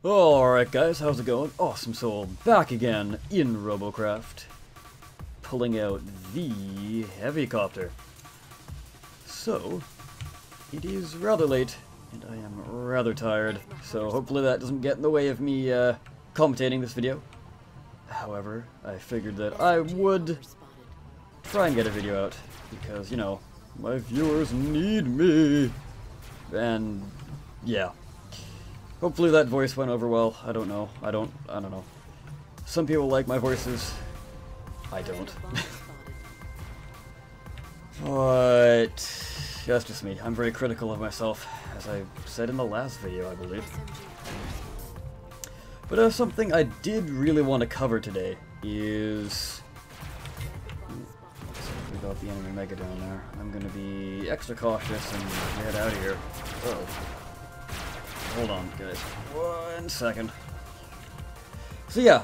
Alright guys, how's it going? Awesome Soul back again in Robocraft, pulling out the heavy-copter. So, it is rather late, and I am rather tired, so hopefully that doesn't get in the way of me commentating this video. However, I figured that I would try and get a video out, because, you know, my viewers need me, and yeah. Hopefully that voice went over well. I don't know. I don't know. Some people like my voices. I don't. But that's just me. I'm very critical of myself, as I said in the last video, I believe. But something I did really want to cover today is... We got the enemy mega down there. I'm going to be extra cautious and get out of here. Uh-oh. Hold on, guys. 1 second. So yeah,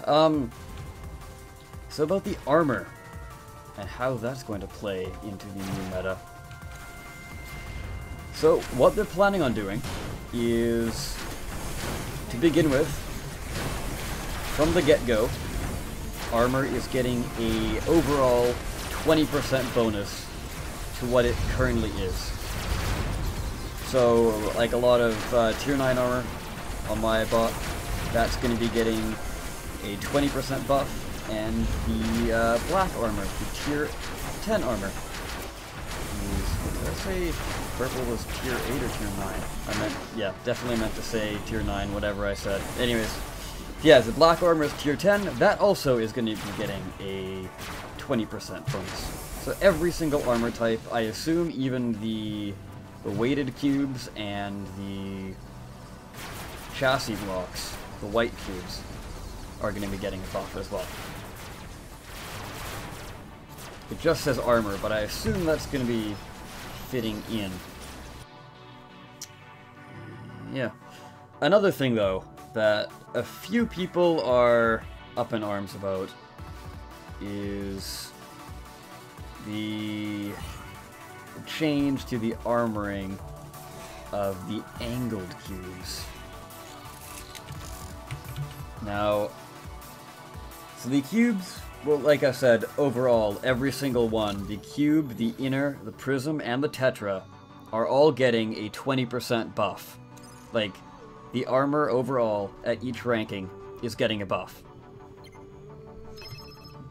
so about the armor and how that's going to play into the new meta. So what they're planning on doing is, to begin with, from the get-go, armor is getting a overall 20% bonus to what it currently is. So, like a lot of tier 9 armor on my bot, that's going to be getting a 20% buff, and the black armor, the tier 10 armor. Did I say purple was tier 8 or tier 9? I meant, yeah, definitely meant to say tier 9, whatever I said. Anyways, yeah, the black armor is tier 10, that also is going to be getting a 20% bonus. So every single armor type, I assume even the weighted cubes and the chassis blocks, the white cubes, are going to be getting a buff as well. It just says armor, but I assume that's going to be fitting in. Yeah. Another thing, though, that a few people are up in arms about is the change to the armoring of the angled cubes. Now, so the cubes, well, like I said, overall, every single one, the cube, the inner, the prism, and the tetra, are all getting a 20% buff. Like, the armor overall at each ranking is getting a buff.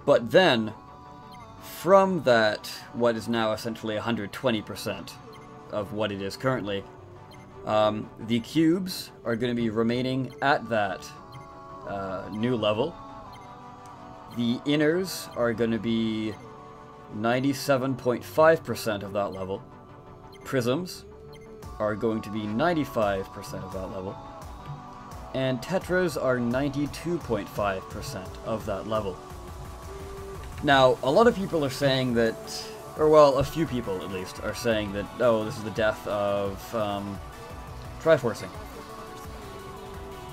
But then, from that, what is now essentially 120% of what it is currently, the cubes are going to be remaining at that new level. The inners are going to be 97.5% of that level. Prisms are going to be 95% of that level. And tetras are 92.5% of that level. Now, a lot of people are saying that, or well, a few people at least, are saying that, oh, this is the death of Triforcing.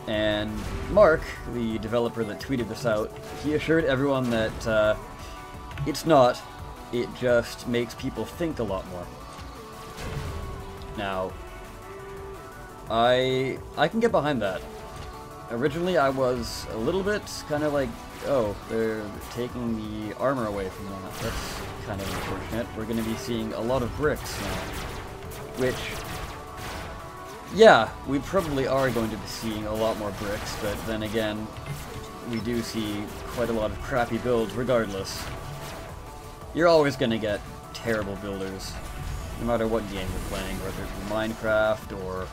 And Mark, the developer that tweeted this out, he assured everyone that it's not, it just makes people think a lot more. Now, I can get behind that. Originally, I was a little bit kind of like, oh, they're taking the armor away from that. That's kind of unfortunate. We're going to be seeing a lot of bricks now. Which, yeah, we probably are going to be seeing a lot more bricks, but then again, we do see quite a lot of crappy builds regardless. You're always going to get terrible builders, no matter what game you're playing, whether it be Minecraft or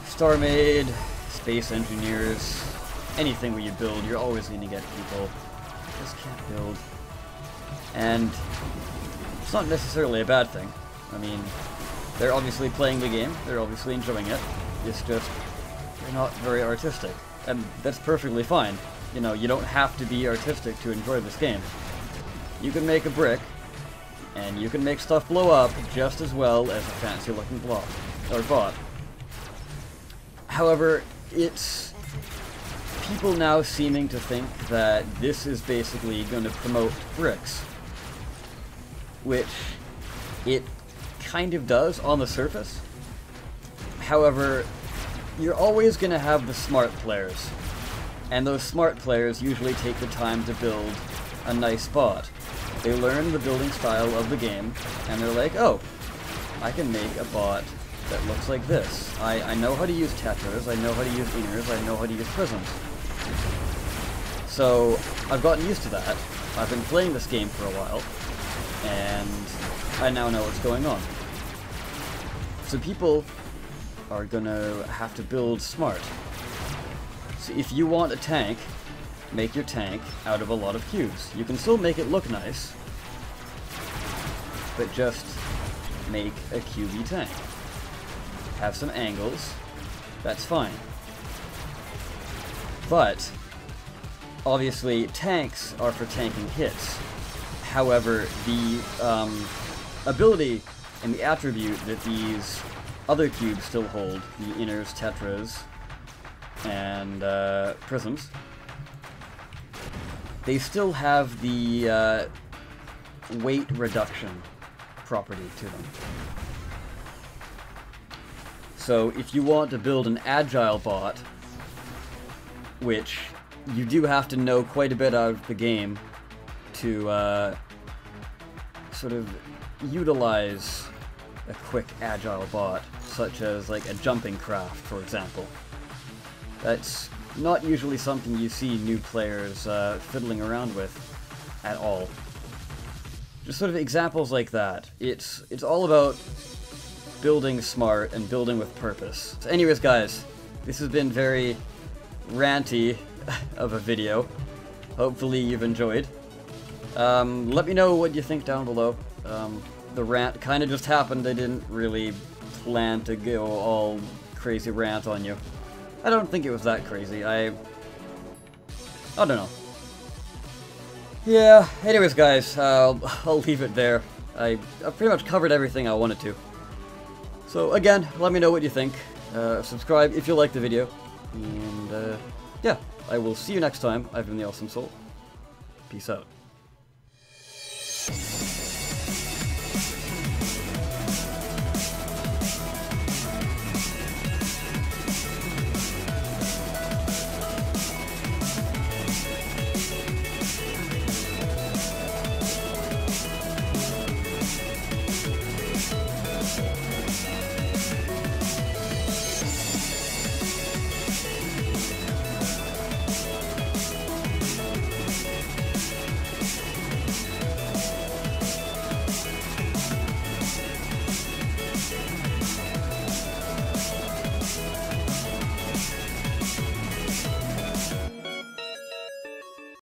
StarMade, Space Engineers, anything where you build, you're always going to get people who just can't build. And it's not necessarily a bad thing. I mean, they're obviously playing the game, they're obviously enjoying it, it's just they're not very artistic. And that's perfectly fine. You know, you don't have to be artistic to enjoy this game. You can make a brick, and you can make stuff blow up just as well as a fancy looking block, or bot. However, it's people now seeming to think that this is basically going to promote bricks, which it kind of does on the surface. However, you're always going to have the smart players. And those smart players usually take the time to build a nice bot. They learn the building style of the game, and they're like, oh, I can make a bot that looks like this. I know how to use tetras, I know how to use inners, I know how to use prisms. So, I've gotten used to that. I've been playing this game for a while, and I now know what's going on. So people are gonna have to build smart. So if you want a tank, make your tank out of a lot of cubes. You can still make it look nice, but just make a cubey tank. Have some angles, that's fine. But, obviously, tanks are for tanking hits. However, the ability and the attribute that these other cubes still hold, the inners, tetras, and prisms, they still have the weight reduction property to them. So if you want to build an agile bot, which you do have to know quite a bit out of the game to sort of utilize a quick agile bot, such as like a jumping craft, for example. That's not usually something you see new players fiddling around with at all. Just sort of examples like that. It's all about building smart and building with purpose. So anyways, guys, this has been very ranty of a video. Hopefully you've enjoyed. Let me know what you think down below. The rant kind of just happened. I didn't really plan to go all crazy rant on you. I don't think it was that crazy. I don't know. Yeah, anyways guys, I'll leave it there. I've pretty much covered everything I wanted to. So again, let me know what you think. Subscribe if you like the video. And yeah, I will see you next time. I've been the Awesome Soul. Peace out.